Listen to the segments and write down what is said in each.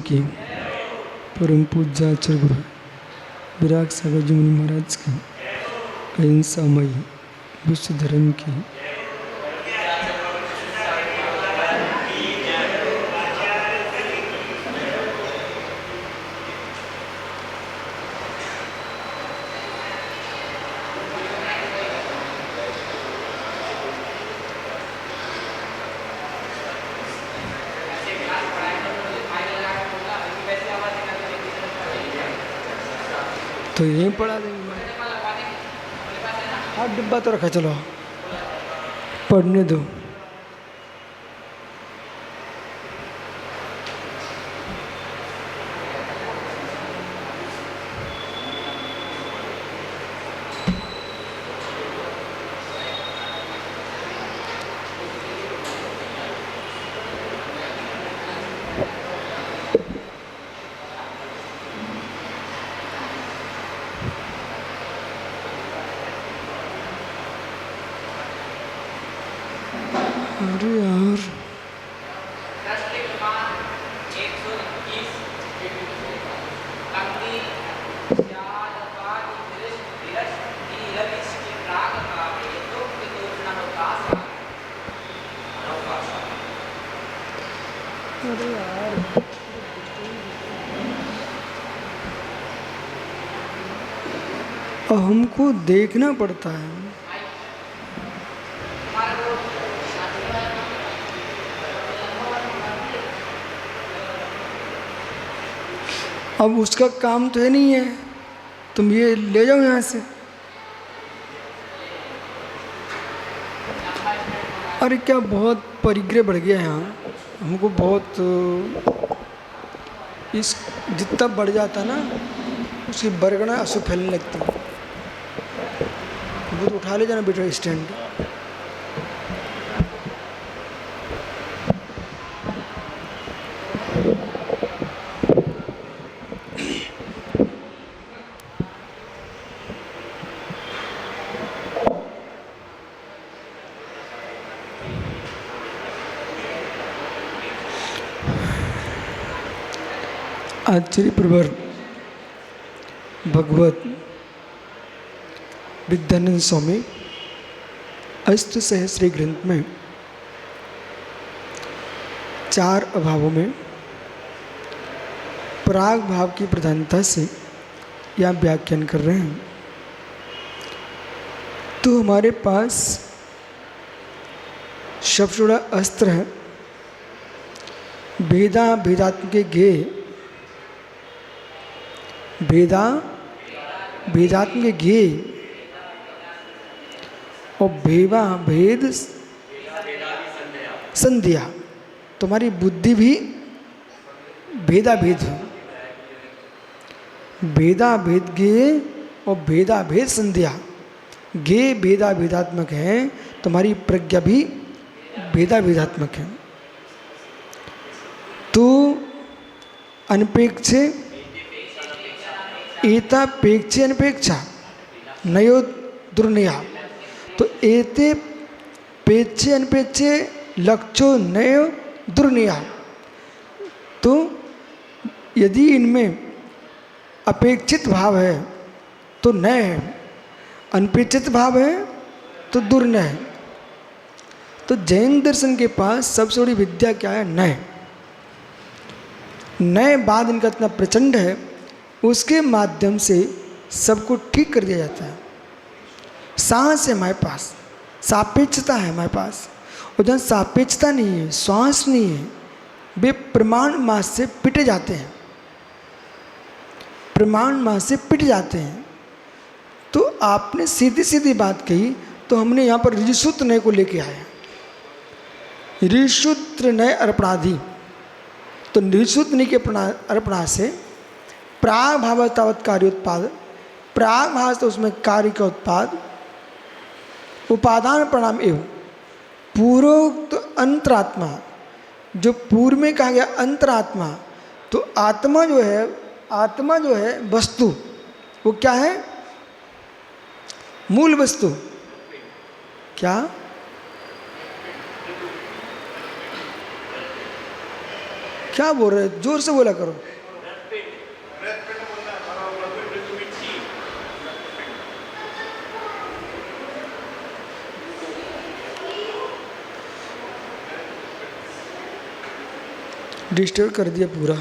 की, परम पूज्य आचार्य गुरु विराग सागर जी मुनि महाराज की, अहिंसामयी विश्व धर्म की। तो यहीं पढ़ा देंगे। हाँ डिब्बा तो रखा, चलो पढ़ने दो। अरे यार हमको देखना पड़ता है। अब उसका काम तो है नहीं है, तुम ये ले जाओ यहाँ से। अरे क्या बहुत परिग्रह बढ़ गया यहाँ, हमको बहुत इस जितना बढ़ जाता ना उसकी बरगना आंसू फैलने लगती है। वो तो उठा ले जाना बेटा स्टैंड। आचार्य प्रवर भगवत विद्यानंद स्वामी अष्ट सहस्री ग्रंथ में 4 अभावों में प्राग भाव की प्रधानता से यह व्याख्यान कर रहे हैं। तो हमारे पास शब्दोड़ा अस्त्र है, भेदा भेदात्म के गे, भेदा भेदात्म के गे और भेवा भेद संध्या। तुम्हारी बुद्धि भी भेदा भेद हो, भेदा भेद गे और भेदा भेद संध्या। गे भेदा भेदात्मक है, तुम्हारी प्रज्ञा भी भेदा भेदात्मक है। तो अनपेक्षे एतापेक्षे अनपेक्षा नयो दुर्नया। तो एते पेक्षे अनपेक्षे लक्षो नयो दुर्नया। तो यदि इनमें अपेक्षित भाव है तो नय है, अनपेक्षित भाव है तो दुर्नय है। तो जैन दर्शन के पास सबसे बड़ी विद्या क्या है? नय। नय बाद इनका इतना प्रचंड है, उसके माध्यम से सबको ठीक कर दिया जाता है। सांस है हमारे पास, सापेक्षता है हमारे पास, और जहाँ सापेक्षता नहीं है, श्वास नहीं है, वे प्रमाण मास से पिटे जाते हैं, प्रमाण मास से पिट जाते हैं। तो आपने सीधी सीधी बात कही, तो हमने यहाँ पर ऋषिसूत्र नय को लेके आए। ऋषिसूत्र नय अर्पणाधि। तो ऋषिसूत्र नय के अर्पणा से प्राग भाव तावत कार्योत्पाद, प्राग भाव तो उसमें कार्य का उत्पाद, उपादान परिणाम एवं पूर्वोक्त अंतरात्मा। जो पूर्व में कहा गया अंतरात्मा, तो आत्मा जो है वस्तु, वो क्या है? मूल वस्तु। क्या बोल रहे, जोर से बोला करो। डिस्टर्ब कर दिया पूरा।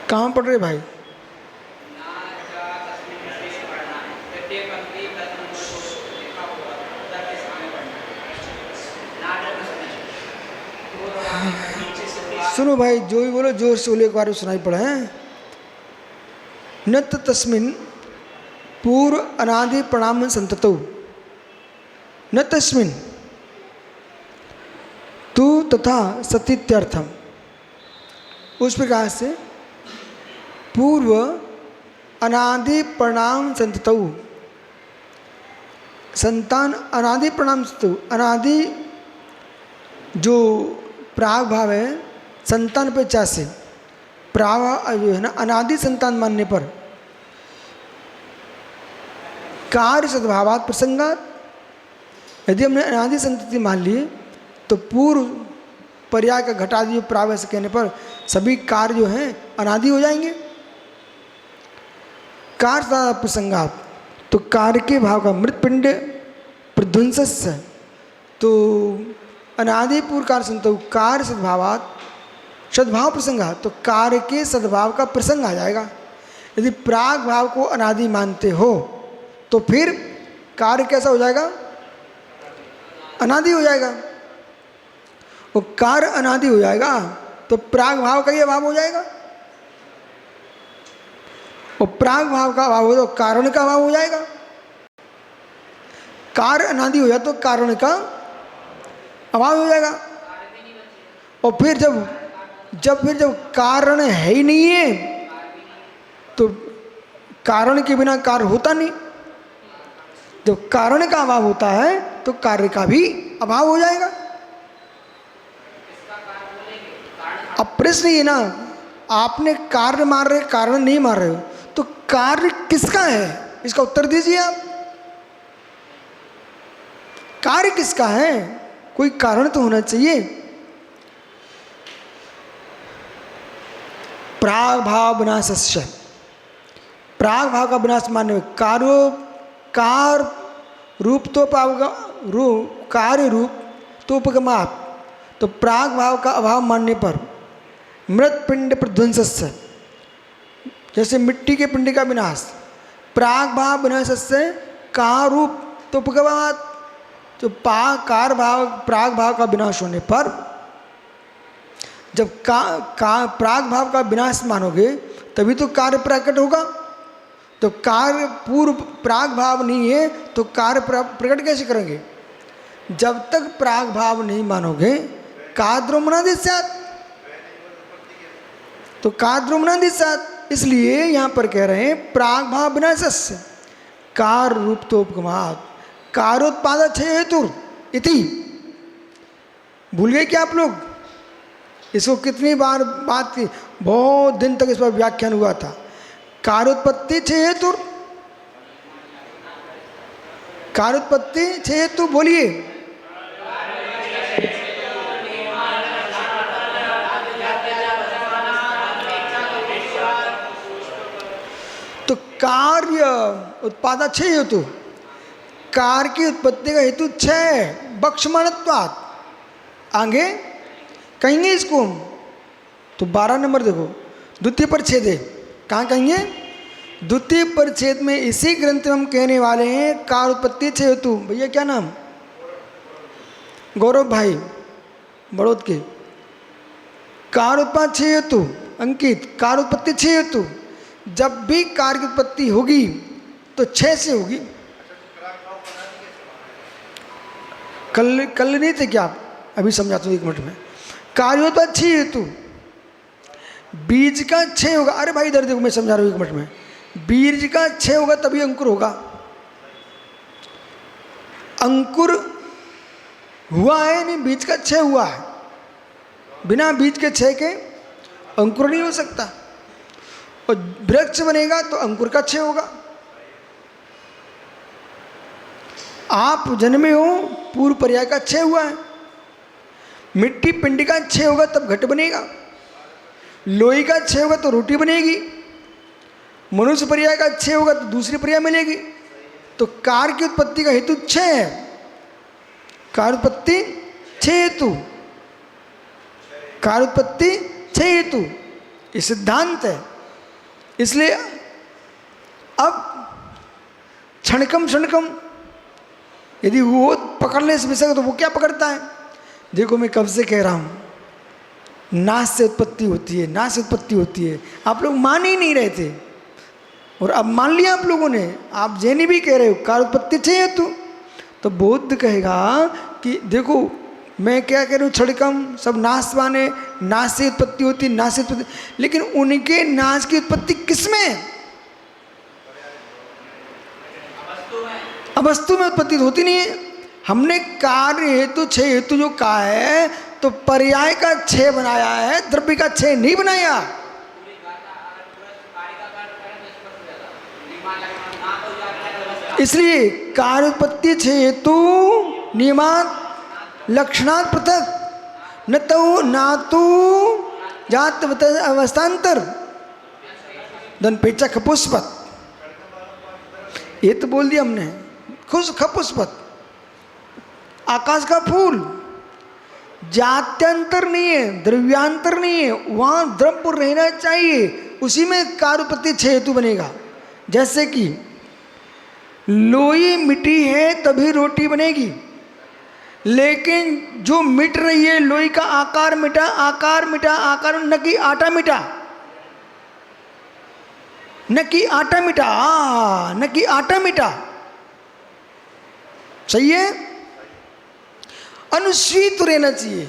कहाँ पढ़ रहे भाई? सुनो भाई, जो भी बोलो जोर से बोलो, एक बार सुनाई पड़ा है। न तस्मिन् पूर्व अनादि प्रणाम संततौ, न तस्मिन् तू तथा सतीत्यर्थम। उस प्रकार से पूर्व अनादि प्रणाम संततौ, संतान अनादि प्रणाम संततौ, अनादि जो प्राग भाव है संतान पे चासे, प्राग जो है ना अनादि संतान मानने पर कार्य सद्भावात प्रसंगात, यदि हमने अनादि संतति मान ली तो पूर्व पर्याय का घटादि प्राग ऐसे कहने पर सभी कार्य जो हैं अनादि हो जाएंगे। कार्य प्रसंगात, तो कार्य के भाव का मृतपिंड प्रध्वंस, तो अनादि पूर्व कार्य संतो कार्य सद्भावात सद्भाव प्रसंगा, तो कार्य के सद्भाव का प्रसंग आ जाएगा। यदि प्राग भाव को अनादि मानते हो तो फिर कार्य कैसा हो जाएगा? अनादि हो जाएगा। वो कार्य अनादि हो जाएगा तो प्राग भाव का ही अभाव हो जाएगा, और प्राग भाव का अभाव हो तो कारण का अभाव हो जाएगा। कार्य अनादि हो जाए तो कारण का अभाव हो जाएगा। और फिर जब कारण है ही नहीं है तो कारण के बिना कार्य होता नहीं। जब कारण का अभाव होता है तो कार्य का भी अभाव हो जाएगा। अब प्रश्न ये ना, आपने कार्य मान रहे, कारण नहीं मान रहे हो, तो कार्य किसका है इसका उत्तर दीजिए आप। कार्य किसका है? कोई कारण तो होना चाहिए। प्राग भाव विनाशस्य, प्राग भाव का विनाश मानने में कार रूप तो कार्य रूप तो उपगमात, तो प्राग भाव का अभाव मानने पर मृत पिंड प्रध्वंसस्य, जैसे मिट्टी के पिंड का विनाश, प्राग भाव विनाशस्य कार रूप तो उपगमात, तो प्राग भाव का विनाश होने पर जब प्राग भाव का विनाश मानोगे तभी तो कार्य प्रकट होगा। तो कार्य पूर्व प्राग भाव नहीं है तो कार्य प्रकट कैसे करेंगे? जब तक प्राग भाव नहीं मानोगे काद्रोमनादि साथ, तो काद्रोमनादि साथ, इसलिए यहाँ पर कह रहे हैं प्राग भाव विनाशस्य कार रूप तो उपगमात कारोत्पाद छय हेतु इति। भूल गए क्या आप लोग? इसको कितनी बार बात की, बहुत दिन तक इस पर व्याख्यान हुआ था। कारोत्पत्ति छय हेतु, कारोत्पत्ति छय हेतु बोलिए। तो कार्य उत्पाद छय हेतु, कार्य की उत्पत्ति का हेतु छह, बक्षमाणत्वात्। आगे कहेंगे इसको तो 12 नंबर देखो, द्वितीय परिच्छेद है। कहाँ कहेंगे? द्वितीय परिच्छेद में इसी ग्रंथ में हम कहने वाले हैं कार उत्पत्ति छह हेतु। भैया क्या नाम? गौरव भाई बड़ौद के। कार उत्पाद छह हेतु, अंकित कार उत्पत्ति छह हेतु। जब भी कार की उत्पत्ति होगी तो 6 से होगी। कल नहीं थे क्या आप? अभी समझाता हूँ 1 मिनट में। कार्योत्पाद 6 हेतु, बीज का 6 होगा। अरे भाई इधर देखो, मैं समझा रहा हूँ 1 मिनट में। बीज का 6 होगा तभी अंकुर होगा। अंकुर हुआ है नहीं, बीज का 6 हुआ है। बिना बीज के क्षय के अंकुर नहीं हो सकता। और वृक्ष बनेगा तो अंकुर का क्षय होगा। आप जन्मे हो, पूर्व पर्याय का क्षय हुआ है। मिट्टी पिंड का क्षय होगा तब घट बनेगा। लोही का क्षय होगा तो रोटी बनेगी। मनुष्य पर्याय का क्षय होगा तो दूसरी पर्याय मिलेगी। तो कार की उत्पत्ति का हेतु क्षय है। कार उत्पत्ति क्षय हेतु, कार उत्पत्ति क्षय हेतु, ये सिद्धांत है। इसलिए अब क्षणकम क्षणकम यदि वो पकड़ ले इस विषय को तो वो क्या पकड़ता है। देखो मैं कब से कह रहा हूँ, नाश से उत्पत्ति होती है, नाश से उत्पत्ति होती है। आप लोग मान ही नहीं रहे थे और अब मान लिया आप लोगों ने। आप जैनी भी कह रहे हो कार उत्पत्ति क्षय हेतु, तो बौद्ध कहेगा कि देखो मैं क्या कह रहा हूँ, क्षणिकम सब नाशवान है, नाश से उत्पत्ति होती, नाश से उत्पत्ति, लेकिन उनके नाश की उत्पत्ति किसमें? अवस्तु में उत्पत्ति होती नहीं है। हमने कार्य हेतु क्षय हेतु जो कहा है तो पर्याय का क्षय बनाया है, द्रव्य का क्षय नहीं बनाया। इसलिए कार्य उत्पत्ति क्षय हेतु नियमात लक्षणात् पृथक न तो नातु जात अवस्थान्तर धन पेचा खपुष्पत, ये तो बोल दिया हमने। खुश खपुष्पत, आकाश का फूल, जात्यंतर नहीं है, द्रव्यांतर नहीं है, वहाँ द्रव्य रहना चाहिए, उसी में कार्य उत्पत्ति क्षय हेतु बनेगा। जैसे कि लोई मिट्टी है तभी रोटी बनेगी, लेकिन जो मिट रही है लोई का आकार मिटा, आकार मिटा, आकार न कि आटा मिटा, न कि आटा मिटा, न कि आटा मिटा। सही है? अनुस्वीत रहना चाहिए।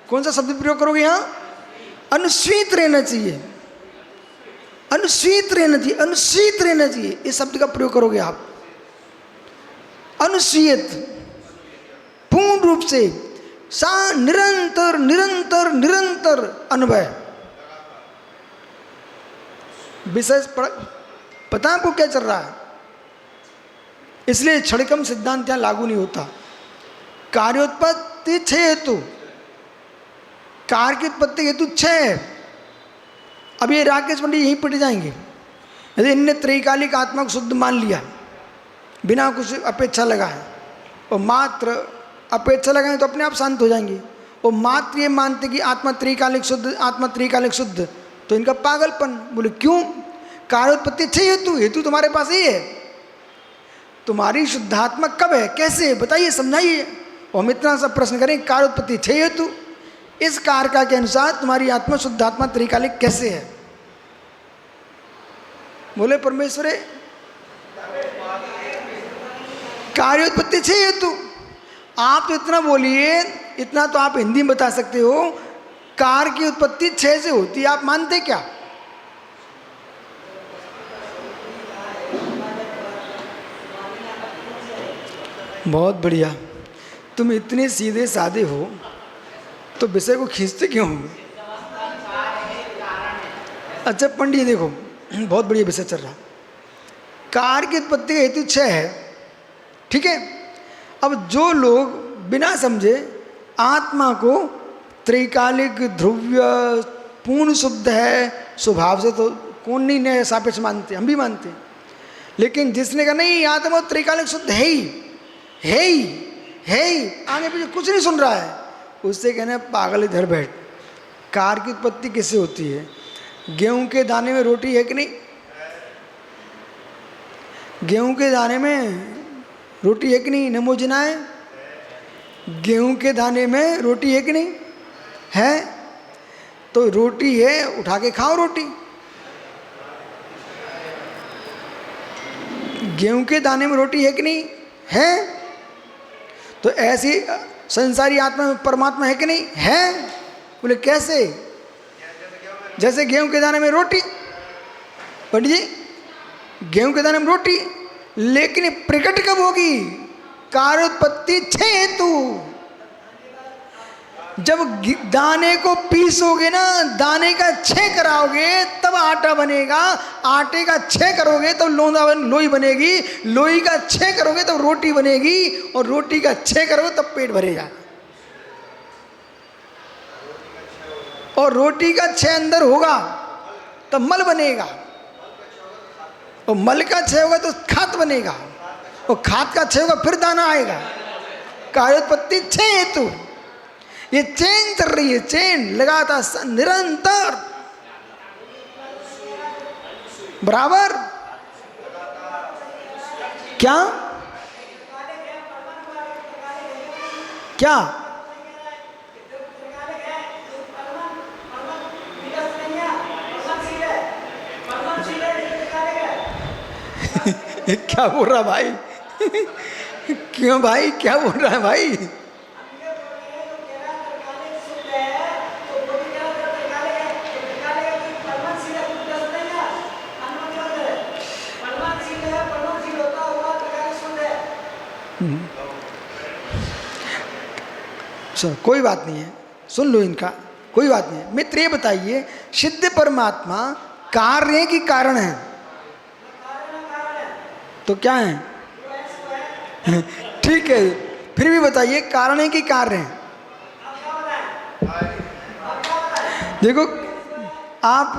कौन सा शब्द प्रयोग करोगे यहां? अनुस्वीत रहना चाहिए, अनुस्वीत रहना चाहिए, अनुस्वीत रहना चाहिए, इस शब्द का प्रयोग करोगे आप। अनुस्वीत पूर्ण रूप से सा निरंतर निरंतर निरंतर अनुभव। विशेष पता है आपको क्या चल रहा है? इसलिए क्षणिकम सिद्धांत यहां लागू नहीं होता। कार्योत्पत्ति क्षय हेतु, कार्य की उत्पत्ति हेतु क्षय है। अब ये राकेश पंडित यहीं पिट जाएंगे यदि इनने त्रैकालिक आत्मा को शुद्ध मान लिया बिना कुछ अपेक्षा लगाए, और मात्र अपेक्षा लगाएं तो अपने आप शांत हो जाएंगे। और मात्र ये मानते कि आत्मा त्रैकालिक शुद्ध, आत्मा त्रैकालिक शुद्ध, तो इनका पागलपन। बोले क्यों? कार्योत्पत्ति क्षय हेतु, हेतु तुम्हारे पास ही है। तुम्हारी शुद्धात्मा कब है, कैसे है, बताइए, समझाइए। और हम इतना सा प्रश्न करें, कार्योत्पत्ति क्षय हेतु, इस कारका के अनुसार तुम्हारी आत्मा शुद्धात्मा त्रैकालिक कैसे है? बोले परमेश्वर कार्योत्पत्ति क्षय हेतु। आप तो इतना बोलिए, इतना तो आप हिंदी में बता सकते हो, कार की उत्पत्ति क्षय से होती है, आप मानते क्या? बहुत बढ़िया, तुम इतने सीधे साधे हो तो विषय को खींचते क्यों हो? अच्छा पंडित देखो, बहुत बढ़िया विषय चल रहा। कार की उत्पत्ति हेतु क्षय है, ठीक है। अब जो लोग बिना समझे आत्मा को त्रैकालिक ध्रुव्य पूर्ण शुद्ध है स्वभाव से, तो कौन नहीं नए सापेक्ष मानते, हम भी मानते हैं। लेकिन जिसने कहा नहीं आत्मा त्रैकालिक शुद्ध है ही, है ही, है ही, आगे पीछे कुछ नहीं सुन रहा है, उससे कहना पागल इधर बैठ। कार की उत्पत्ति कैसे होती है? गेहूं के दाने में रोटी है कि नहीं? गेहूं के दाने में रोटी है कि नहीं? नमो जिनाए, गेहूं के दाने में रोटी है कि नहीं? है। तो रोटी है, उठा के खाओ रोटी। गेहूं के दाने में रोटी है कि नहीं? है। तो ऐसी संसारी आत्मा में परमात्मा है कि नहीं? है। बोले कैसे? जैसे गेहूं के दाने में रोटी, पंडित जी गेहूं के दाने में रोटी, लेकिन प्रकट कब होगी? कार्योत्पत्ति क्षय हेतु। जब दाने को पीसोगे ना, दाने का छः कराओगे तब आटा बनेगा, आटे का छः करोगे तब लोई बनेगी, लोई का छः करोगे तब रोटी बनेगी, और रोटी का छः करोगे तब पेट भरेगा। और रोटी का छः अंदर होगा तब मल बनेगा, और मल का छः होगा तो खाद बनेगा, और खाद का छः होगा फिर दाना आएगा। कार्योत्पत्ति छः हेतु, ये चेन चल रही है, चेन लगातार निरंतर, बराबर। क्या क्या क्या बोल रहा भाई? क्यों भाई, क्या बोल रहा है भाई? कोई बात नहीं है, सुन लो इनका, कोई बात नहीं है। मित्र ये बताइए, सिद्ध परमात्मा कार्य की कारण है तो क्या है? ठीक है, फिर भी बताइए कारण है कि कार्य है? देखो आप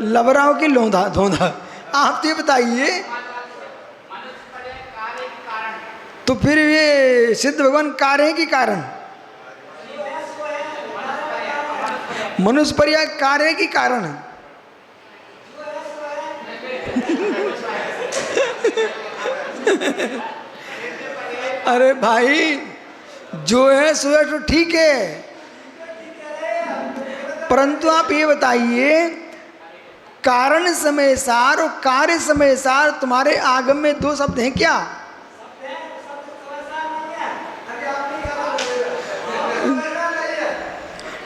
लबराओ की लोंधा धोंधा, आप तो ये बताइए, तो फिर ये सिद्ध भगवान कार्य है कि कारण? मनुष्य पर्याय कार्य है कि कारण है? अरे भाई, जो है सो है तो ठीक है, परंतु आप ये बताइए, कारण समय सार और कार्य समय सार तुम्हारे आगम में दो शब्द हैं क्या?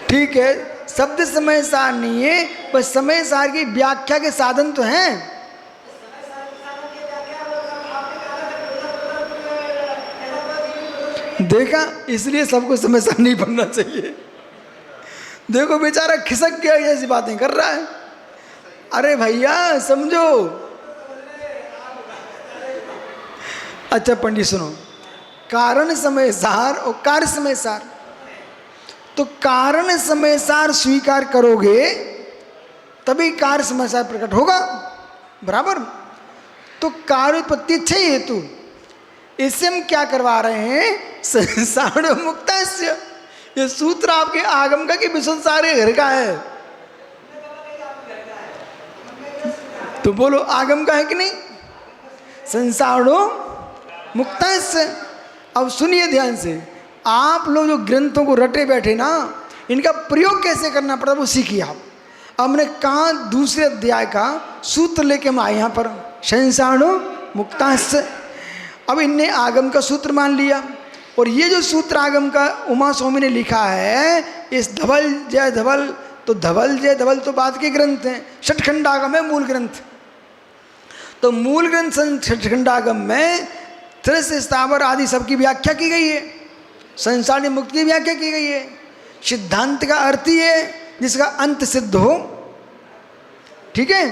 ठीक है, शब्द समय सार नहीं है, पर समय सार की व्याख्या के साधन तो हैं। देखा, इसलिए सबको समय सार नहीं बनना चाहिए। देखो बेचारा खिसक गया, ऐसी बातें कर रहा है। अरे भैया समझो। अच्छा पंडित सुनो, कारण समय सार और कार्य समय सार, तो कारण समय सार स्वीकार करोगे तभी कार्य समय सार प्रकट होगा, बराबर। तो कार्योत्पत्ति छह हेतु, इससे हम क्या करवा रहे हैं? संसार मुक्तस्य। ये सूत्र आपके आगम का कि विशुद्ध सारे घर का है, तो बोलो आगम का है कि नहीं? संसारो मुक्तस्य। अब सुनिए ध्यान से, आप लोग जो ग्रंथों को रटे बैठे ना, इनका प्रयोग कैसे करना पड़ता वो सीखिए आप। अब हमने कहा दूसरे अध्याय का सूत्र लेके हम आए यहाँ पर, संसारो मुक्तस्य। अब इनने आगम का सूत्र मान लिया, और ये जो सूत्र आगम का उमा स्वामी ने लिखा है, इस धवल जय धवल, तो धवल जय धवल तो बाद के ग्रंथ हैं, षटखंडागम है मूल ग्रंथ। तो मूल ग्रंथ षटखंडागम में त्रिस स्थावर आदि सबकी व्याख्या की गई है, संसार मुक्त की व्याख्या की गई है। सिद्धांत का अर्थ ही है जिसका अंत सिद्ध हो, ठीक है।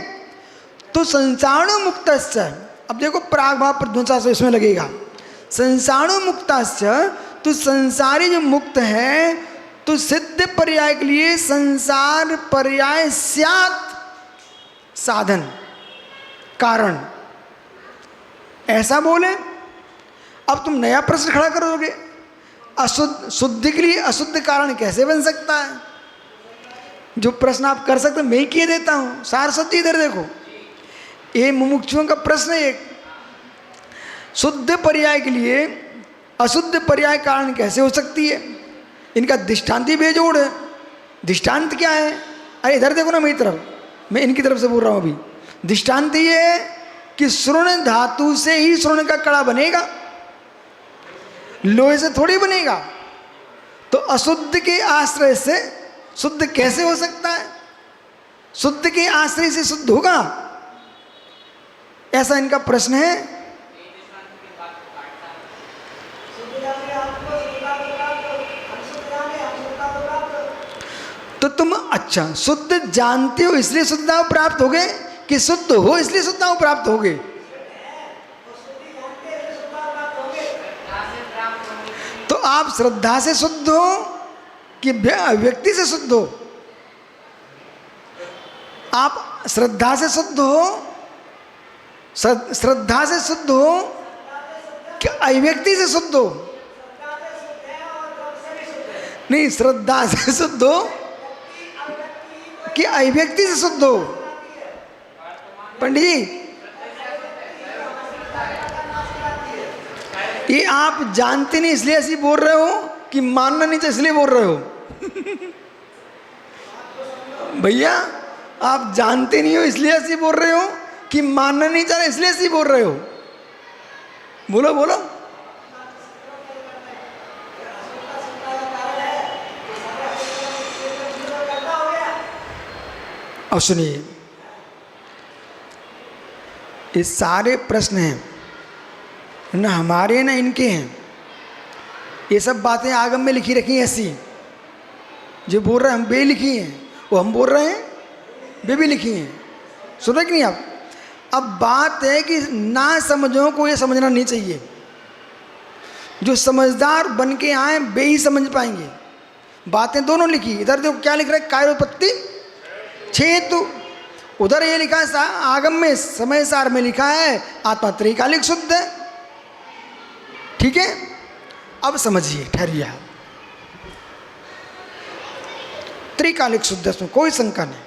तो संसारो मुक्तस्य, अब देखो प्राग भाव प्रध्वंसा से इसमें लगेगा, संसारो मुक्तस्य, तो संसारी जो मुक्त है, तो सिद्ध पर्याय के लिए संसार पर्याय स्यात् साधन कारण, ऐसा बोले। अब तुम नया प्रश्न खड़ा करोगे, अशुद्ध शुद्ध के लिए अशुद्ध कारण कैसे बन सकता है? जो प्रश्न आप कर सकते मैं ही किए देता हूं, सार सत्य इधर देखो। ये मुमुक्षुओं का प्रश्न है एक, शुद्ध पर्याय के लिए अशुद्ध पर्याय कारण कैसे हो सकती है? इनका दृष्टांति बेजोड़ है। दृष्टांत क्या है? अरे इधर देखो ना मेरी तरफ, मैं इनकी तरफ से बोल रहा हूं अभी। दृष्टांत ये है कि श्रोण धातु से ही श्रोण का कड़ा बनेगा, लोहे से थोड़ी बनेगा। तो अशुद्ध के आश्रय से शुद्ध कैसे हो सकता है? शुद्ध के आश्रय से शुद्ध होगा, ऐसा इनका प्रश्न है। अच्छा, शुद्ध जानते हो इसलिए शुद्धता प्राप्त हो गए कि शुद्ध हो इसलिए शुद्धता प्राप्त हो गए? तो आप श्रद्धा से शुद्ध हो कि व्यक्ति से शुद्ध हो? आप श्रद्धा से शुद्ध हो, श्रद्धा से शुद्ध हो कि अव्यक्ति से शुद्ध हो? नहीं, श्रद्धा से शुद्ध हो कि अव्यक्ति से शुद्ध हो? पंडित जी, ये आप जानते नहीं इसलिए ऐसी बोल रहे हो कि मानना नहीं चाहिए इसलिए बोल रहे हो? भैया, आप जानते नहीं हो इसलिए ऐसी बोल रहे हो कि मानना नहीं चाहिए इसलिए ऐसी बोल रहे हो? बोलो बोलो। अब सुनिए, ये सारे प्रश्न हैं न हमारे न इनके हैं। ये सब बातें आगम में लिखी रखी हैं ऐसी, जो बोल रहे हैं हम बे लिखी हैं, वो हम बोल रहे हैं वे भी लिखी हैं। सुना कि नहीं आप? अब बात है कि ना समझों को ये समझना नहीं चाहिए। जो समझदार बन के आए वे ही समझ पाएंगे। बातें दोनों लिखी, इधर देखो क्या लिख रहा है, कायोत्पत्ति छेतु, उधर ये लिखा है आगम में समय सार में लिखा है आत्मा त्रिकालिक शुद्ध है। ठीक है, अब समझिए, ठहरिए। त्रिकालिक शुद्ध, इसमें कोई शंका नहीं।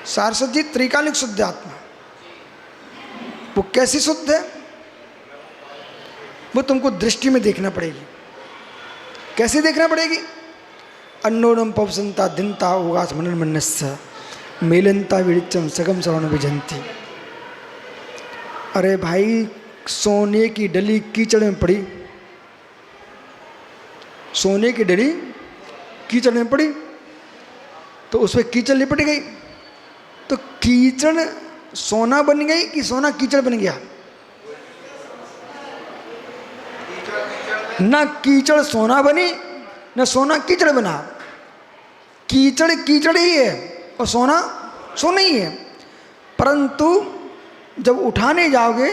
सारस्वत जी, त्रिकालिक शुद्ध आत्मा वो कैसी शुद्ध है? वो तुमको दृष्टि में देखना पड़ेगी। कैसे देखना पड़ेगी? अन्नोनम पवसंता दिनता उगास मनन मनस्य मेलनता विड़िचम सगम श्रवण विजंती। अरे भाई, सोने की डली कीचड़ में पड़ी, सोने की डली कीचड़ में पड़ी तो उसमें कीचड़ लिपट गई, तो कीचड़ सोना बन गई कि सोना कीचड़ बन गया? ना कीचड़ सोना बनी न सोना कीचड़ बना। कीचड़ कीचड़ ही है और सोना सोना ही है। परंतु जब उठाने जाओगे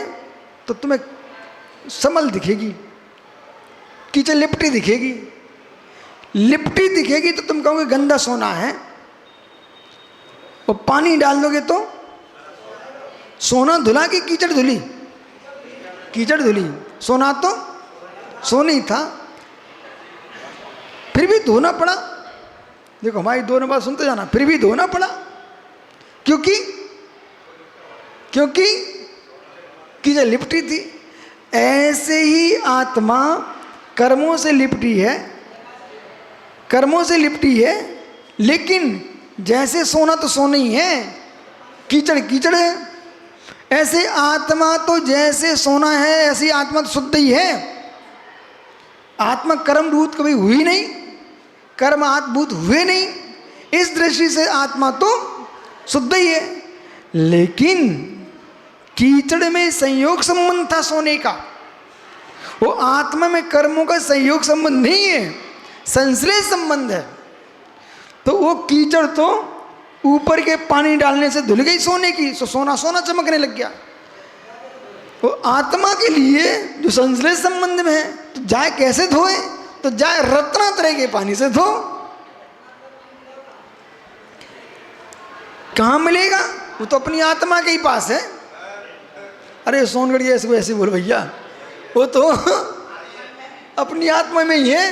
तो तुम्हें समल दिखेगी, कीचड़ लिपटी दिखेगी। लिपटी दिखेगी तो तुम कहोगे गंदा सोना है, और पानी डाल दोगे तो सोना धुला कि कीचड़ धुली? कीचड़ धुली। सोना तो सोना ही था, फिर भी धोना पड़ा। देखो, हमारी दोनों बात सुनते जाना, फिर भी धोना पड़ा। क्योंकि कीचड़ लिपटी थी। ऐसे ही आत्मा कर्मों से लिपटी है, कर्मों से लिपटी है, लेकिन जैसे सोना तो सोना ही है, कीचड़ कीचड़ है। ऐसे आत्मा तो जैसे सोना है ऐसी आत्मा तो शुद्ध ही है। आत्मा कर्म रूप कभी हुई नहीं, कर्म आत्मभूत हुए नहीं। इस दृष्टि से आत्मा तो शुद्ध ही है। लेकिन कीचड़ में संयोग संबंध था सोने का, वो आत्मा में कर्मों का संयोग संबंध नहीं है, संश्लेष संबंध है। तो वो कीचड़ तो ऊपर के पानी डालने से धुल गई सोने की, तो सोना सोना चमकने लग गया। वो आत्मा के लिए जो संश्लेष संबंध में है, तो जाए कैसे धोए? तो जाए रत्नात्रय के पानी से धो। कहाँ मिलेगा? वो तो अपनी आत्मा के ही पास है। अरे सोनगढ़ ऐसे ऐसे बोल भैया, वो तो अपनी आत्मा में ही है।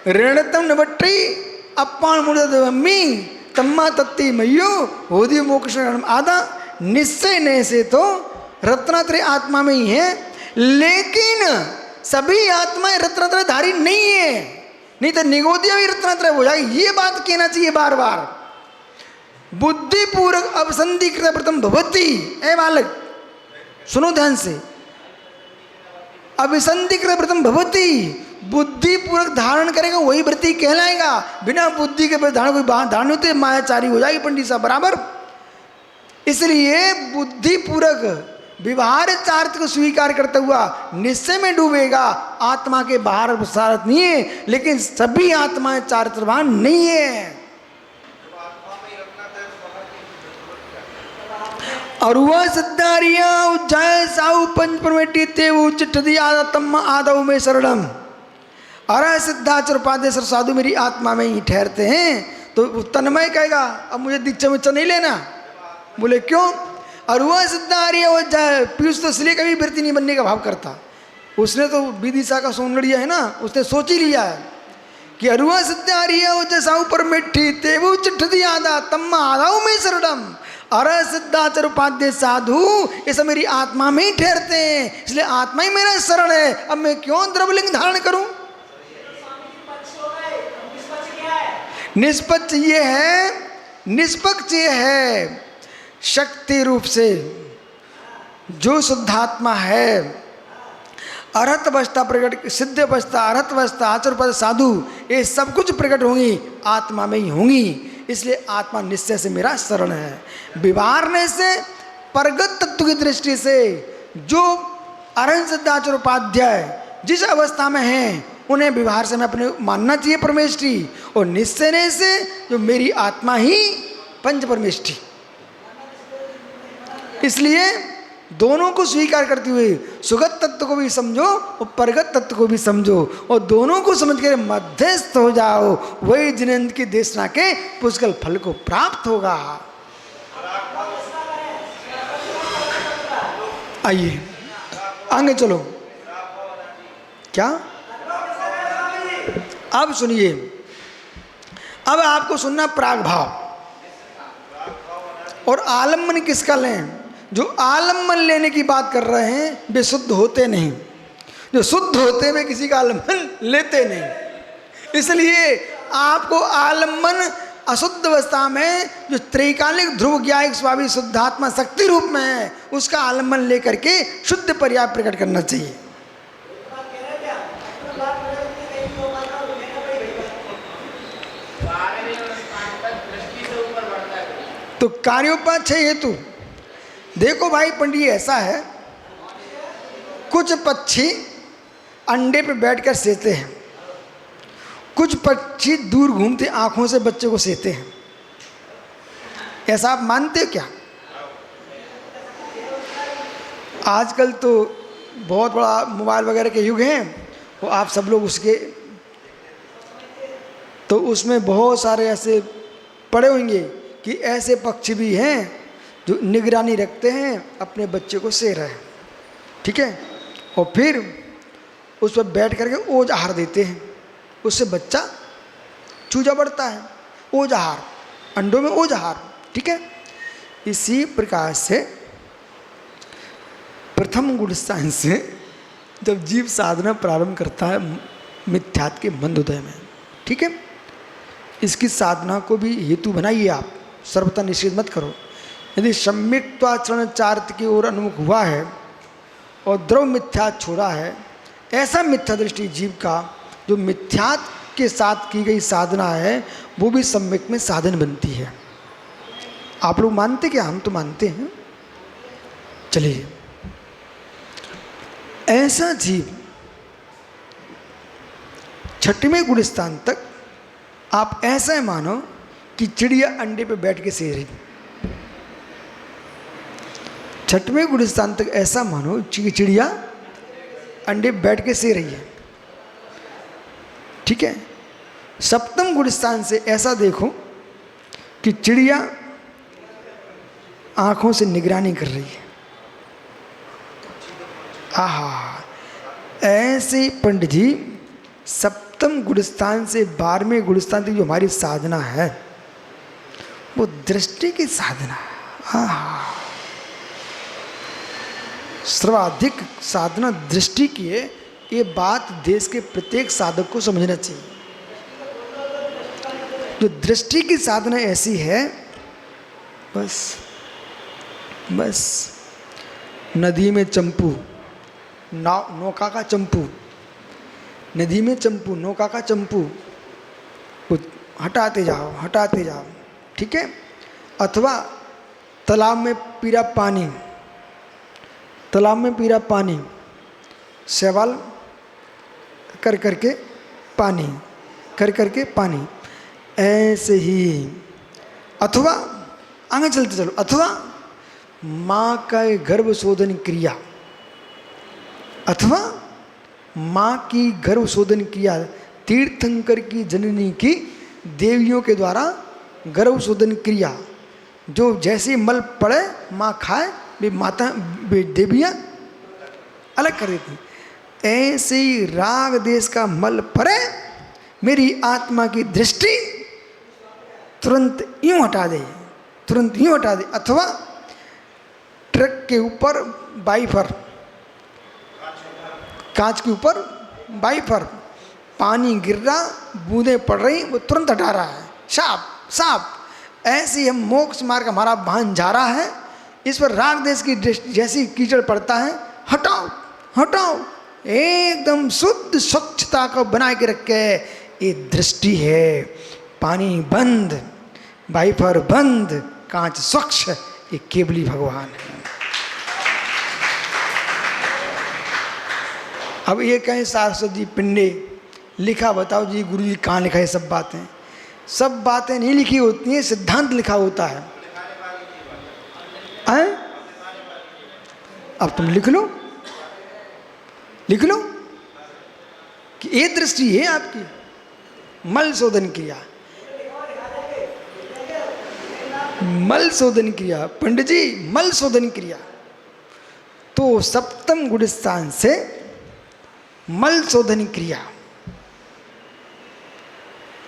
ऋणतम नवट्टी अपान मुर्दमी तम्मा तत्ती मयो होदी मोक्ष आधा। निश्चय न से तो रत्नात्रय आत्मा में ही है, लेकिन सभी आत्माएं रत्नात्रय धारी नहीं है, नहीं तो निगोदिया भी रत्नात्रय हो जाएगी। ये बात कहना चाहिए बार बार। बुद्धिपूर्वक अवसंधिकृत प्रथम भवती। ए बालक सुनो ध्यान से, अभिसंधिकृत प्रथम भवती। बुद्धिपूर्वक धारण करेगा वही वृत्ति कहलाएगा। बिना बुद्धि के धारण कोई धारण होते मायाचारी हो जाएगी पंडित साहब बराबर। इसलिए बुद्धिपूर्वक व्यवहार चार्थ को स्वीकार करता हुआ निश्चय में डूबेगा। आत्मा के बाहर सारथ नहीं है, लेकिन सभी आत्माएं चारित्रवान नहीं है। और वह सिद्धारिया उज्जय साहु पंच परमेटी ते उच्चति आदतम आदव में शरणम। अरे सिद्धाचर उपादेश्वर साधु मेरी आत्मा में ही ठहरते हैं। तो तन्मय कहेगा अब मुझे दीक्षा विक्षा नहीं लेना। बोले क्यों? और वह सिद्धारिया वो पीयूष तो इसलिए कभी वृत्ति नहीं बनने का भाव करता। उसने तो विदिशा का सोन लिया है ना, उसने सोच ही लिया है कि अरुआ सिद्धारिया वो जैसा ऊपर मिट्टी ते वो चिट्ठी आदा तम्मा आदाऊ में शरणम। अरे सिद्धाचर उपाध्याय साधु ये सब मेरी आत्मा में ही ठहरते हैं, इसलिए आत्मा ही मेरा शरण है। अब मैं क्यों द्रव्यलिंग धारण करूं? निष्पक्ष ये है, निष्पक्ष ये है शक्ति रूप से जो शुद्धात्मा है, अरहत अवस्था प्रकट, सिद्ध अवस्था, अरहत अवस्था, आचर पद साधु ये सब कुछ प्रकट होंगी आत्मा में ही होंगी। इसलिए आत्मा निश्चय से मेरा शरण है। विवारने से परगत तत्व की दृष्टि से जो अरहत सिद्धाचर उपाध्याय जिस अवस्था में हैं उन्हें व्यवहार से मैं अपने मानना चाहिए परमेष्ठी, और निश्चय से जो मेरी आत्मा ही पंच परमेष्ठी। इसलिए दोनों को स्वीकार करते हुए सुगत तत्व को भी समझो और परगत तत्व को भी समझो, और दोनों को समझ कर मध्यस्थ हो जाओ, वही जिनेंद्र की देशना के पुष्कल फल को प्राप्त होगा। आइए आगे चलो। क्या? अब सुनिए, अब आपको सुनना प्राग भाव। और आलम्बन किसका लें? जो आलम्बन लेने की बात कर रहे हैं वे शुद्ध होते नहीं, जो शुद्ध होते वे किसी का आलम्बन लेते नहीं। इसलिए आपको आलम्बन अशुद्ध अवस्था में जो त्रैकालिक ध्रुव ज्ञायक स्वाभाविक शुद्धात्मा शक्ति रूप में है उसका आलम्बन लेकर के शुद्ध पर्याय प्रकट करना चाहिए। तो कार्योपाच्छय हेतु देखो भाई पंडित, ऐसा है कुछ पक्षी अंडे पे बैठकर सेते हैं, कुछ पक्षी दूर घूमते आंखों से बच्चे को सेते हैं। ऐसा आप मानते हो क्या? आजकल तो बहुत बड़ा मोबाइल वगैरह के युग हैं, वो आप सब लोग उसके तो उसमें बहुत सारे ऐसे पड़े होंगे कि ऐसे पक्षी भी हैं जो निगरानी रखते हैं अपने बच्चे को से रहे, ठीक है, और फिर उस पर बैठ करके ओज आहार देते हैं, उससे बच्चा चूजा बढ़ता है। ओज आहार, अंडों में ओज आहार, ठीक है। इसी प्रकार से प्रथम गुण स्थान से जब जीव साधना प्रारंभ करता है मिथ्यात्व के मंदोदय में, ठीक है, इसकी साधना को भी हेतु बनाइए आप, सर्वथा निषेध मत करो। यदि सम्यक्त्वाचरण चार्थ की ओर अनुमुख हुआ है और द्रव मिथ्या छोड़ा है, ऐसा मिथ्या दृष्टि जीव का जो मिथ्यात्व के साथ की गई साधना है वो भी सम्यक में साधन बनती है। आप लोग मानते क्या? हम तो मानते हैं। चलिए, ऐसा जीव छठवें गुण स्थान तक आप ऐसा मानो कि चिड़िया अंडे पे बैठ के सो रही। छठवें गुण स्थान तक ऐसा मानो कि चिड़िया अंडे पे बैठ के सो रही है, ठीक है। सप्तम गुण स्थान से ऐसा देखो कि चिड़िया आंखों से निगरानी कर रही है। आहा, ऐसे पंडित जी सप्तम गुणस्थान से 12वें गुणस्थान तक जो हमारी साधना है वो दृष्टि की साधना है। आहा, सर्वाधिक साधना दृष्टि की है। ये बात देश के प्रत्येक साधक को समझना चाहिए। जो दृष्टि की साधना ऐसी है, बस नदी में चंपू, नौका का चंपू, नदी में चंपू, नौका का चंपू हटाते जाओ, ठीक है। अथवा तालाब में पीरा पानी, तालाब में पी रहा पानी, सवाल कर करके पानी, कर करके पानी, ऐसे ही। अथवा आगे चलते चलो, अथवा माँ का गर्भ शोधन क्रिया, अथवा माँ की गर्भ शोधन क्रिया, तीर्थंकर की जननी की देवियों के द्वारा गर्भ शोधन क्रिया, जो जैसे मल पड़े माँ खाए, वे माता वे देवियाँ अलग कर देती। ऐसे ही राग देश का मल पड़े, मेरी आत्मा की दृष्टि तुरंत यूं हटा दे, तुरंत यूं हटा दे। अथवा ट्रक के ऊपर वाइपर, कांच के ऊपर वाइपर, पानी गिर रहा, बूंदें पड़ रही, वो तुरंत हटा रहा है, साफ साफ। ऐसे ही हम मोक्ष मार्ग हमारा वाहन जा रहा है, इस पर राग देश की दृष्टि जैसी कीचड़ पड़ता है, हटाओ हटाओ, एकदम शुद्ध स्वच्छता को बना के रखे। ये दृष्टि है, पानी बंद, वाइपर बंद, कांच स्वच्छ, ये केवली भगवान है। अब ये कहें सरस्वती जी पिंडे लिखा, बताओ जी गुरु जी कहाँ लिखा है? सब बातें, सब बातें नहीं लिखी होती हैं, सिद्धांत लिखा होता है। अब तुम लिख लो, लिख लो कि ये दृष्टि है आपकी, मल शोधन क्रिया, मल शोधन क्रिया। पंडित जी मल शोधन क्रिया, तो सप्तम गुण स्थान से मल शोधन क्रिया,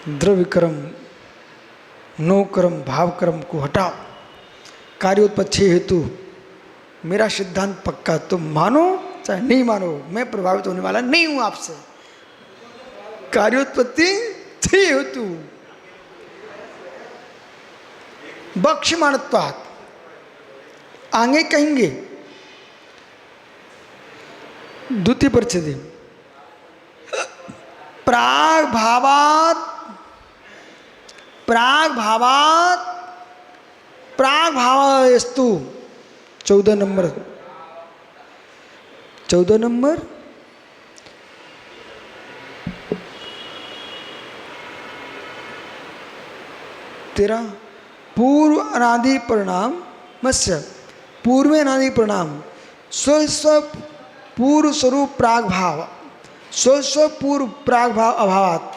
द्रव्य कर्म, नो कर्म, भाव कर्म को हटाओ। कार्योत्पत्ति हेतु मेरा सिद्धांत पक्का, तो मानो चाहे नहीं मानो, मैं प्रभावित होने वाला नहीं हूं आपसे। कार्योत्पत्ति हेतु बक्षमाणत्वात्, आगे कहेंगे द्वितीय परिच्छेद, प्राग भावात, प्राग भावात, प्राग भावास्तु, 14 नंबर, 14 नंबर, तेरा पूर्व अनादि परिणाम मत्स्य, पूर्व अनादि परिणाम, स्व पूर्व स्वरूप प्राग भाव, स्व पूर्व प्राग भाव अभावात,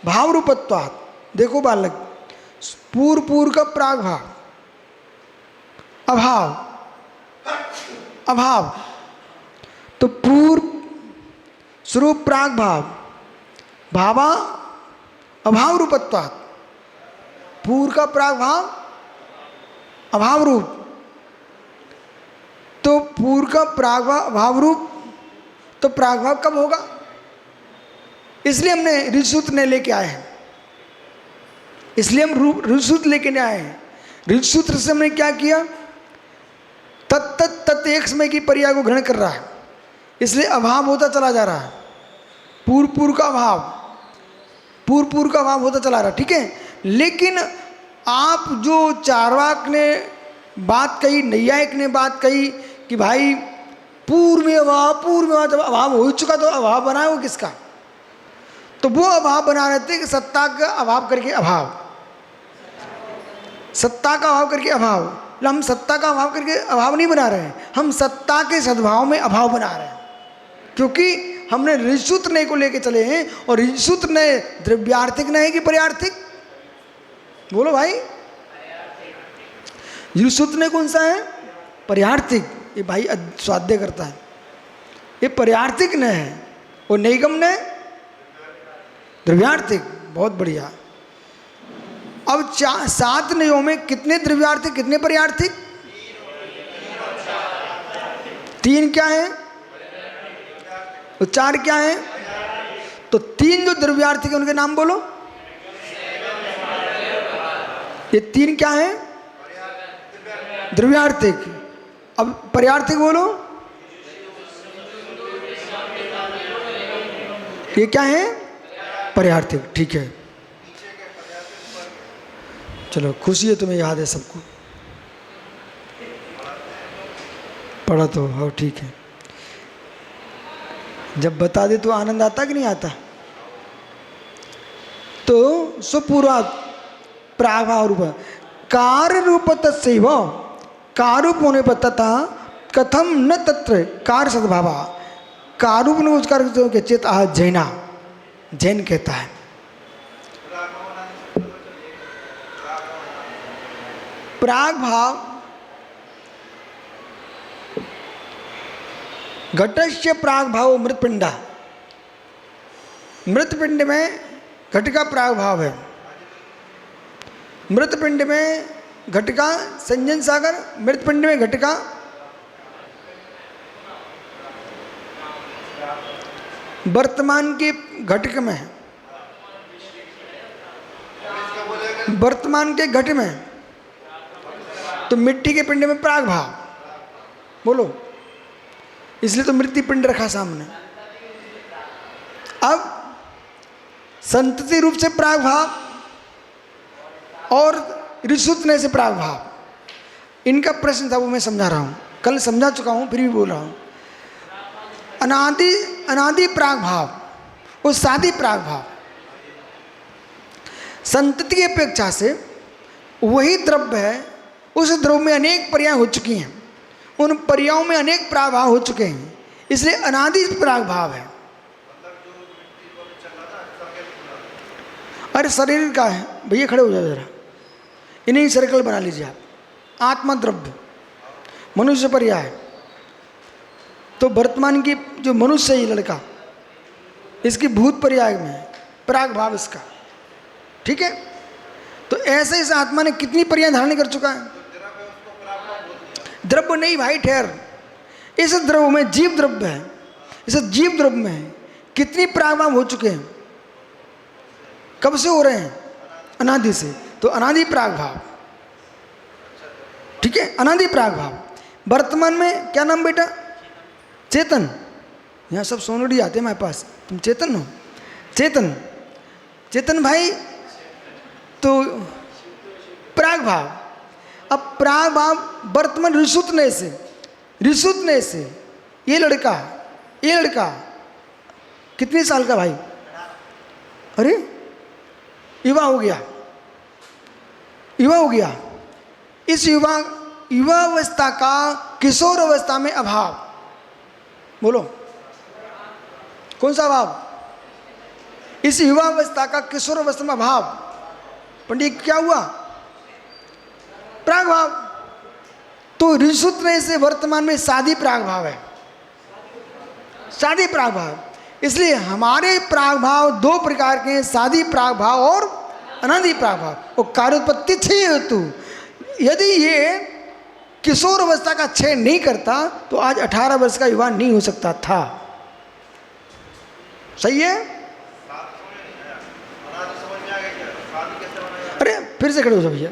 भाव रूपत्वात्। देखो बालक, पूर्व पूर्व का प्राग भाव, अभाव, अभाव, तो पूर्व स्वरूप प्राग भाव, भावा अभाव रूपत्वात्, पूर्व का प्राग भाव अभाव रूप, तो पूर्व का प्राग भाव अभाव रूप, तो प्राग भाव कब होगा? इसलिए हमने ऋषिसूत्र ने लेके आए हैं, इसलिए हम ऋषिसूत्र लेके आए हैं। ऋषिसूत्र से हमने क्या किया? तत्त एक समय की पर्याय को ग्रहण कर रहा है, इसलिए अभाव होता चला जा रहा है, पूर्व पूर्व का अभाव, पूर्व पूर्व का अभाव होता चला रहा है, ठीक है। लेकिन आप जो चार्वाक ने बात कही, नैयायिक ने बात कही कि भाई पूर्व में अभाव, पूर्व में जब अभाव हो चुका तो अभाव बनाए वो किसका? तो वो अभाव बना रहे थे कि सत्ता का अभाव करके अभाव, सत्ता का अभाव करके अभाव। हम सत्ता का अभाव करके अभाव नहीं बना रहे हैं, हम सत्ता के सद्भाव में अभाव बना रहे हैं, क्योंकि हमने ऋषिसूत्र ने को लेके चले हैं, और ऋषिसूत्र ने द्रव्यार्थिक नहीं कि पर्यार्थिक? बोलो भाई, ऋषिसूत्र ने कौन सा है? पर्यार्थिक। ये भाई स्वाध्याय करता है, ये पर्यार्थिक ने है, और निगम ने द्रव्यार्थिक। बहुत बढ़िया। अब 7 नियमों में कितने द्रव्यार्थिक कितने पर्यार्थिक? 3 क्या है? तो 4 क्या है? तो 3 जो द्रव्यार्थिक है उनके नाम बोलो। ये 3 क्या है? द्रव्यार्थिक। अब पर्यार्थिक बोलो। ये क्या है? पर्यार्थिक। ठीक है, चलो खुशी है तुम्हें याद है सबको, पढ़ा तो हो, ठीक है। जब बता दे तो आनंद आता कि नहीं आता? तो स्वपूर्वा प्रागभाव रूप कार्य रूप तस्व कारूप होने पर तथा कथम न तत्र कार्य सद्भावा कारूप ने उसका के चेत आह जैना जैन कहता है। प्राग भाव घटस्य प्राग भाव मृतपिंडा, मृतपिंड में घट का प्राग भाव है। मृतपिंड में घट का संजन सागर, मृतपिंड में घट का वर्तमान के घटक में, वर्तमान के घट में, तो मिट्टी के पिंड में प्राग भाव बोलो, इसलिए तो मृत्यु पिंड रखा सामने। अब संतति रूप से प्राग भाव और ऋषुत्ने से प्राग भाव, इनका प्रश्न था वो मैं समझा रहा हूँ, कल समझा चुका हूँ फिर भी बोल रहा हूँ। अनादि अनादि प्राग भाव और सादि प्राग भाव, संतति की अपेक्षा से वही द्रव्य है, उस द्रव्य में अनेक पर्याय हो चुकी हैं, उन पर्यायों में अनेक प्रागभाव हो चुके हैं, इसलिए अनादि प्राग भाव है। अरे शरीर का है भैया, खड़े हो जाओ जरा, इन्हीं सर्कल बना लीजिए आप। आत्मा द्रव्य मनुष्य पर्याय, तो वर्तमान की जो मनुष्य है लड़का, इसकी भूत पर्याय में प्राग भाव इसका, ठीक है। तो ऐसे इस आत्मा ने कितनी पर्याय धारण कर चुका है? द्रव्य नहीं भाई, ठहर, इस द्रव्य में जीव द्रव्य है, इस जीव द्रव्य में कितनी प्रागभाव हो चुके हैं? कब से हो रहे हैं? अनादि से। तो अनादि प्रागभाव, ठीक है, अनादि प्रागभाव। वर्तमान में क्या नाम बेटा? चेतन। यहाँ सब सोनड़ी आते हैं मेरे पास, तुम चेतन हो? चेतन, चेतन भाई, तो प्रागभाव। अब प्रागभाव वर्तमान ऋषुत्ने से, ऋषुत्ने से ये लड़का कितने साल का भाई? अरे युवा हो गया, युवा हो गया। इस युवावस्था का किशोर अवस्था में अभाव, बोलो कौन सा अभाव? इस युवावस्था का किशोर अवस्था में अभाव, पंडित क्या हुआ? प्रागभाव। तो ऋषुत्ने से वर्तमान में सादी प्रागभाव है, सादी प्रागभाव। इसलिए हमारे प्रागभाव दो प्रकार के हैं, सादी प्रागभाव और अनादि प्रागभाव। और कार्योत्पत्ति क्षय हेतु, यदि ये किशोर अवस्था का क्षय नहीं करता तो आज 18 वर्ष का युवा नहीं हो सकता था। सही है? अरे फिर से खड़े हो जाओ भैया।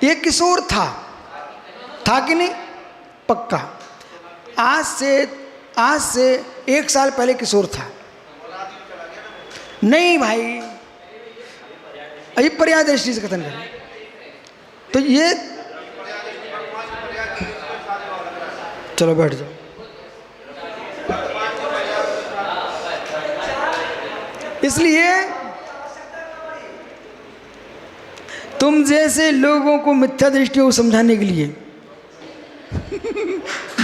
ये किशोर था कि नहीं? पक्का। आज से 1 साल पहले किशोर था नहीं भाई, अभी पर्याय दृष्टि से कथन करें तो ये, चलो बैठ जाओ। इसलिए तुम जैसे लोगों को मिथ्या दृष्टि को समझाने के लिए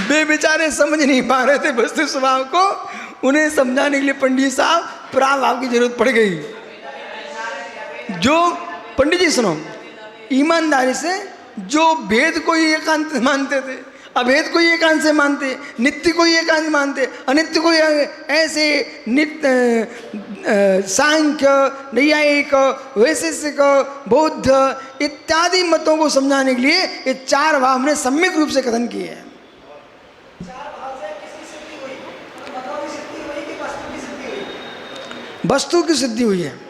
वे बेचारे समझ नहीं पा रहे थे वस्तु स्वभाव को, उन्हें समझाने के लिए पंडित साहब प्रागभाव की जरूरत पड़ गई। जो पंडित जी सुनो, ईमानदारी से जो भेद को ही एकांत मानते थे, अभेद को ही एकांत से मानते, नित्य को ही एकांत मानते, अनित्य को ऐसे नित्य सांख्य, नैयायिक, वैशेषिक, बौद्ध इत्यादि मतों को समझाने के लिए ये 4 भाव हमने सम्यक रूप से कथन किए हैं। वस्तु की सिद्धि हुई है।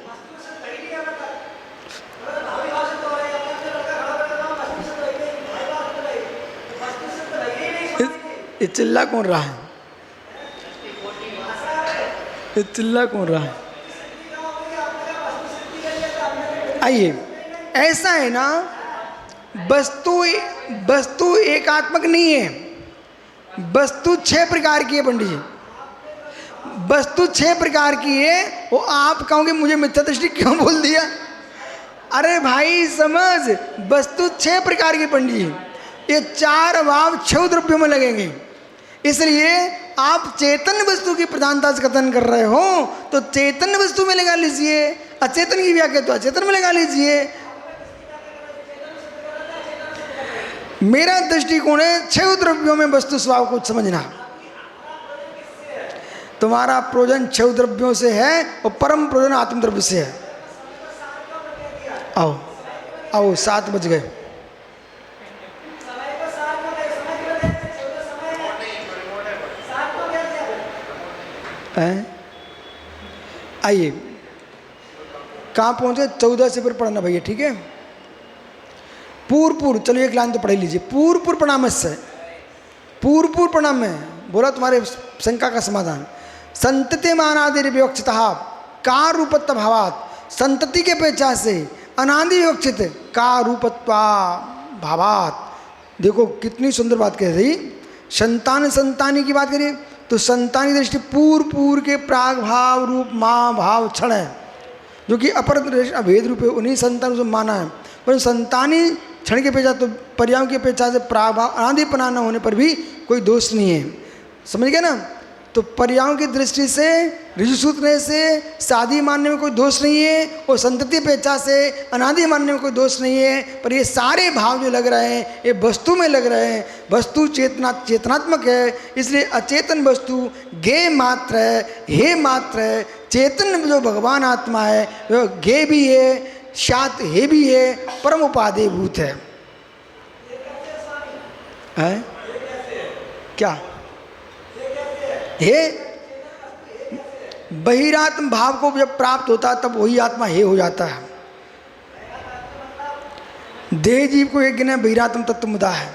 ये चिल्ला कौन रहा है? ये चिल्ला कौन रहा है? आइए, ऐसा है ना, वस्तु एकात्मक नहीं है, वस्तु 6 प्रकार की है पंडित जी। वस्तु 6 प्रकार की है, वो आप कहोगे मुझे मिथ्या दृष्टि क्यों बोल दिया? अरे भाई समझ, वस्तु 6 प्रकार की पंडी, ये 4 भाव 6 द्रव्यों में लगेंगे। इसलिए आप चेतन वस्तु की प्रधानता से कथन कर रहे हो तो चेतन वस्तु में लगा लीजिए, अचेतन की व्याख्या तो अचेतन में लगा लीजिए। मेरा दृष्टिकोण है 6 द्रव्यों में वस्तु स्वभाव को समझना। तुम्हारा प्रोजन 6 द्रव्यों से है और परम प्रोजन आत्म द्रव्य से है। आओ आओ 7 बज गए। आइए कहाँ पहुँचे? 14 से फिर पढ़ना भैया, ठीक है। पूर्व चलो एक लाइन तो पढ़ लीजिए। पूर्व प्रणाम से पूर्व प्रणाम में बोला तुम्हारे शंका का समाधान। संतति मानादि विवक्षितः का रूपत्व भावात, संतति के पेचा से अनादि विवक्षित का रूपत्वा भावात। देखो कितनी सुंदर बात कह रही। संतान संतानी की बात करिए तो संतानी दृष्टि पूर्व के प्राग भाव रूप माँ भाव क्षण है, जो कि अपर अभेद रूप है, उन्हीं संतान से माना है। पर संतानी क्षण के पेचा तो पर्यायों के पेचा से प्राग भाव अनादिपना न होने पर भी कोई दोष नहीं है। समझ गए ना? तो पर्यायों की दृष्टि से ऋजु सूत्र से शादी मानने में कोई दोष नहीं है और संतति पेचा से अनादि मानने में कोई दोष नहीं है। पर ये सारे भाव जो लग रहे हैं ये वस्तु में लग रहे हैं। वस्तु चेतनात्मक है, इसलिए अचेतन वस्तु गे मात्र है, हे मात्र है। चेतन जो भगवान आत्मा है वह गे भी है, शात हे भी है, परम उपादेय भूत है। क्या हे बहिरात्म भाव को जब प्राप्त होता है तब वही आत्मा हे हो जाता है। देह जीव को एक गिना बहिरात्म तत्व मुदा है।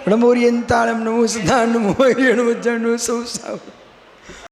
नमो रियंताणम नमो सदा नमो रेणु जनु सौ